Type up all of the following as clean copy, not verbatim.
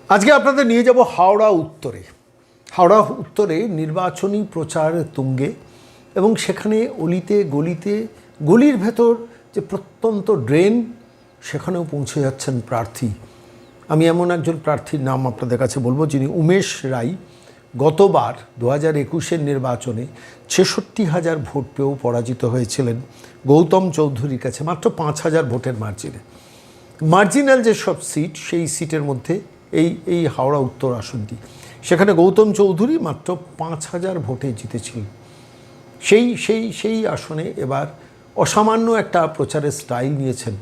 আজকে আপনাদের নিয়ে যাব হাওড়া উত্তরে। হাওড়া উত্তরে নির্বাচনী প্রচার তুঙ্গে এবং সেখানে অলিতে গলিতে গলির ভেতর যে প্রত্যন্ত ড্রেন সেখানেও পৌঁছে যাচ্ছেন প্রার্থী। আমি এমন একজন প্রার্থীর নাম আপনাদের কাছে বলবো যিনি উমেশ রায়। গতবার 2021-এর নির্বাচনে 66,000 ভোট পেয়েও পরাজিত হয়েছিলেন গৌতম চৌধুরীর কাছে মাত্র 5,000 ভোটের মার্জিনে। মার্জিনাল যে সব সিট সেই সিটের মধ্যে এই হাওড়া উত্তর আসনটি, সেখানে গৌতম চৌধুরী মাত্র 5,000 ভোটে জিতেছিল। সেই আসনে এবার অসামান্য একটা প্রচারের স্টাইল নিয়েছেন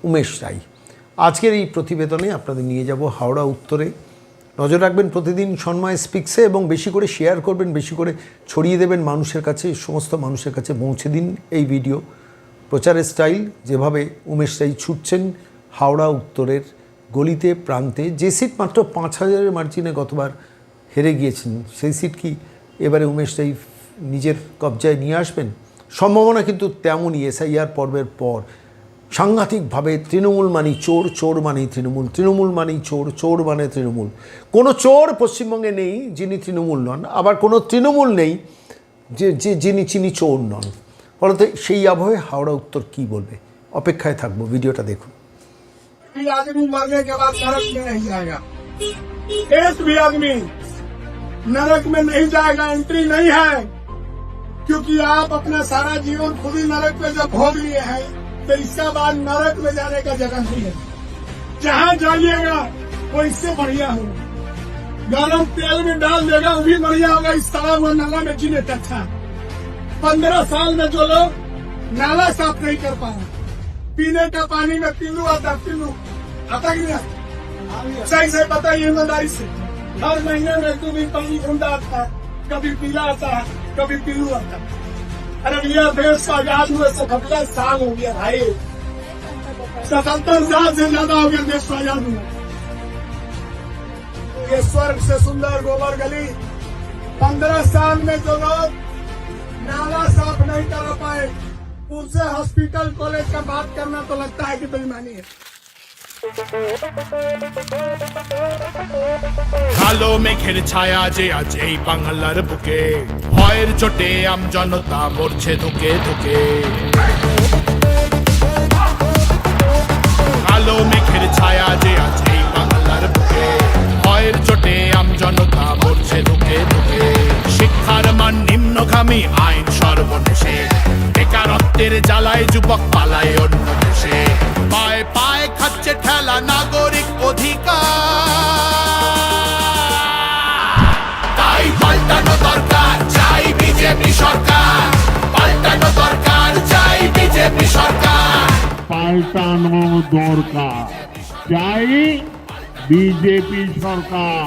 উমেশ রায়। আজকের এই প্রতিবেদনে আপনাদের নিয়ে যাব হাওড়া উত্তরে। নজর রাখবেন প্রতিদিন সন্ময় স্পিক্সে এবং বেশি করে শেয়ার করবেন, বেশি করে ছড়িয়ে দেবেন মানুষের কাছে, সমস্ত মানুষের কাছে পৌঁছে দিন এই ভিডিও। প্রচারের স্টাইল যেভাবে উমেশ রায় ছুটছেন হাওড়া উত্তরের গলিতে প্রান্তে, যে সিট মাত্র 5,000-এর মার্জিনে গতবার হেরে গিয়েছেন, সেই সিট কি এবারে উমেশ রায় নিজের কবজায় নিয়ে আসবেন? সম্ভাবনা কিন্তু তেমনই। এসআইআর পর্বের পর সাংঘাতিকভাবে তৃণমূল মানেই চোর, চোর মানেই তৃণমূল, তৃণমূল মানেই চোর, চোর মানে তৃণমূল। কোনো চোর পশ্চিমবঙ্গে নেই যিনি তৃণমূল নন, আবার কোনো তৃণমূল নেই যিনি চোর নন। ফলত সেই আবহে হাওড়া উত্তর কি বলবে, অপেক্ষায় থাকবো, ভিডিওটা দেখুন। आदमी मरने के बाद नरक में नहीं जाएगा, एक भी आदमी नरक में नहीं जाएगा, एंट्री नहीं है, क्योंकि आप अपना सारा जीवन खुद ही नरक में जब भोग लिए हैं तो इसके बाद नरक में जाने का जगह नहीं है। जहाँ जाइएगा वो इससे बढ़िया हो, गरम तेल में डाल देगा वो भी बढ़िया होगा इस तालाब व नाला में जीने का। अच्छा 15 साल में जो लोग नाला साफ नहीं कर पाए, पीने का पानी में पिल्लू आता कि नहीं? सही से बताइए ईमानदारी से। हर महीने में 2 दिन पानी गंदा आता है, कभी पीला आता है, कभी पिल्लू आता है। अरे भैया देश का आजाद हुए 77 साल हो गया भाई, 77 साल से ज्यादा हो गया देश का आजाद हुआ। ये स्वर्ग से सुंदर गोबर गली 15 साल में जो लोग नाला साफ नहीं कर पाए उनसे हॉस्पिटल कॉलेज का बात करना तो लगता है कि बेईमानी है। কালো মেঘের ছায়া যে আজ এই বাংলার বুকে, ভয়ের চোটে আম জনতা মরছে ধুকে ধুকে। কালো মেঘের ছায়া যে আজ এই বাংলার বুকে, ভয়ের চোটে আম জনতা মরছে ধুকে ধুকে। শিক্ষার মান নিম্নগামী, আইন সর্বনেশে, বেকারত্বের জ্বালায় যুবক পালায় অন্য দেশে। পায়ে পায়ে খাচ্ছে ঠেলা নাগরিক অধিকার, তাই পাল্টানো দরকার, চাই বিজেপি সরকার। পাল্টানো দরকার, চাই বিজেপি সরকার। পাল্টানো দরকার, চাই বিজেপি সরকার।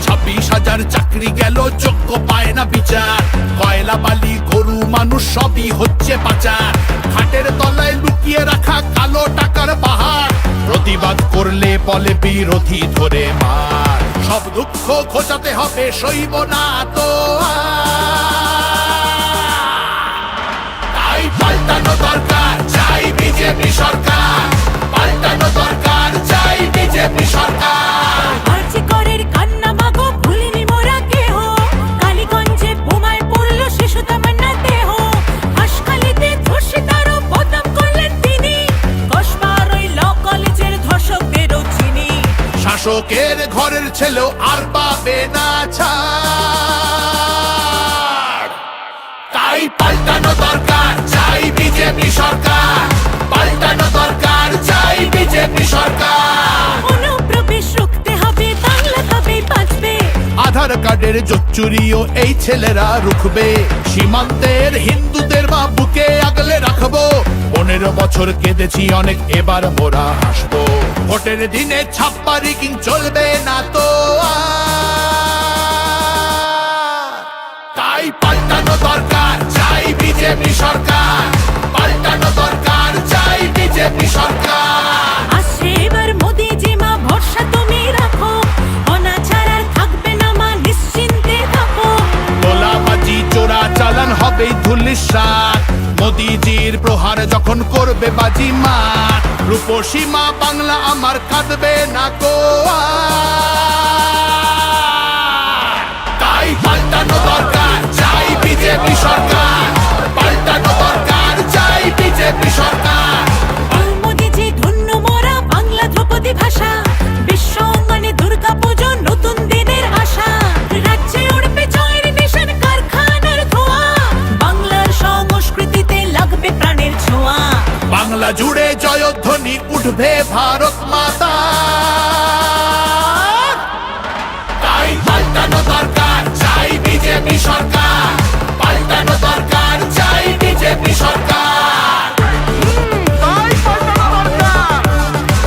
26,000 চাকরি গেল, যোগ্য পায় না বিচার। কয়লা বালি গরু মানুষ সবই হচ্ছে পাচার। খাটের তলায় লুকিয়ে রাখা কালো টাকার পাহাড়, প্রতিবাদ করলে বলে বিরোধী ধরে মার। সব দুঃখ ঘোচাতে হবে, সইব না তো তাই পাল্টানো দরকার, চাই বিজেপি সরকার। পাল্টানো দরকার, চাই বিজেপি সরকার। শাসকের ঘরের ছেলেও আর পাবে না ছাড়, তাই পাল্টানো দরকার, চাই বিজেপি সরকার। পাল্টানো দরকার, চাই বিজেপি সরকার। অনুপ্রবেশ রুখতে হবে, বাংলা তবেই বাঁচবে। আধার কার্ডের জোচ্চুরিও এই ছেলেরা রুখবে। সীমান্তের হিন্দুদের মা বুকে আগলে রাখবো। 15 বছর কেঁদেছি অনেক, এবার মোরা হাসবো। ভোটের দিনে ছাপ্পা রিগিং চলবে না তো তাই পাল্টানো দরকার, চাই বিজেপি সরকার। পাল্টানো দরকার, চাই বিজেপি সরকার। আসছে এবার মোদি জি মা, ভরসা তুমি রাখো। অনাচার আর থাকবে না মা, নিশ্চিন্তে থাকো। তোলাবাজি চোরা চালান হবে ধুলিসাৎ, মোদিজির প্রহার যখন করবে বাজি মাত। রূপসী মা বাংলা আমার কাঁদবে না গো আর। তাই পাল্টানো দরকার, চাই বিজেপি সরকার, পাল্টানো দরকার, চাই বিজেপি সরকার। মোদিজি ধন্য মোরা বাংলা ধ্রুপদী ভাষা, বিশ্ব অঙ্গনে দুর্গা পুজো নতুন দিনের আশা। রাজ্যে উড়বে জয়ের নিশান কারখানার ধোঁয়া, বাংলার সংস্কৃতিতে লাগবে প্রাণের ছোঁয়া। বাংলা জুড়ে জয়ধ্বনি উঠবে ভারত মাতা। তাই পাল্টানো দরকার, চাই বিজেপি সরকার, পাল্টানো দরকার, চাই বিজেপি সরকার। তাই পাল্টানো দরকার,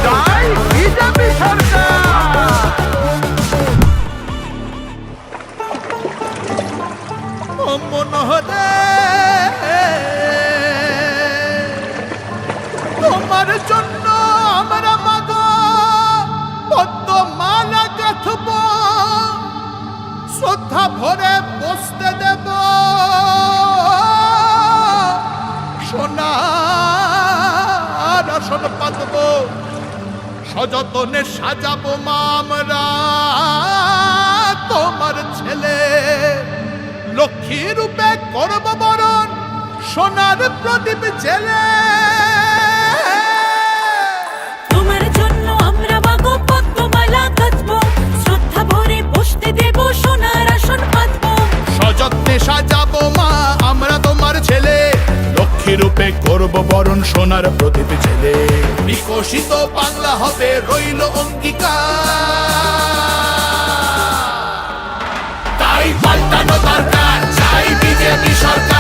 চাই বিজেপি সরকার। ও মনোহরে, তোমার জন্য আমরা মাগো পদ্মমালা গাঁথব, শ্রদ্ধা ভরে বসতে দেব, সোনার আসন পাতব, সযতনে সাজাবো মা আমরা তোমার ছেলে। লক্ষ্মী রূপে করব বরণ, সোনার প্রদীপ জেলে। তোমার জন্য আমরা মাগো পদ্মমালা গাঁথবো, শ্রদ্ধা ভরে বসতে দেব, সোনার আসন পাতবো। সযত্নে সাজাবো মা আমরা তোমার ছেলে, লক্ষ্মী রূপে করব বরণ, সোনার প্রদীপ জেলে। বিকশিত বাংলা হবে রইল অঙ্গীকার। তাই পাল্টানো দরকার, চাই বিজেপি সরকার।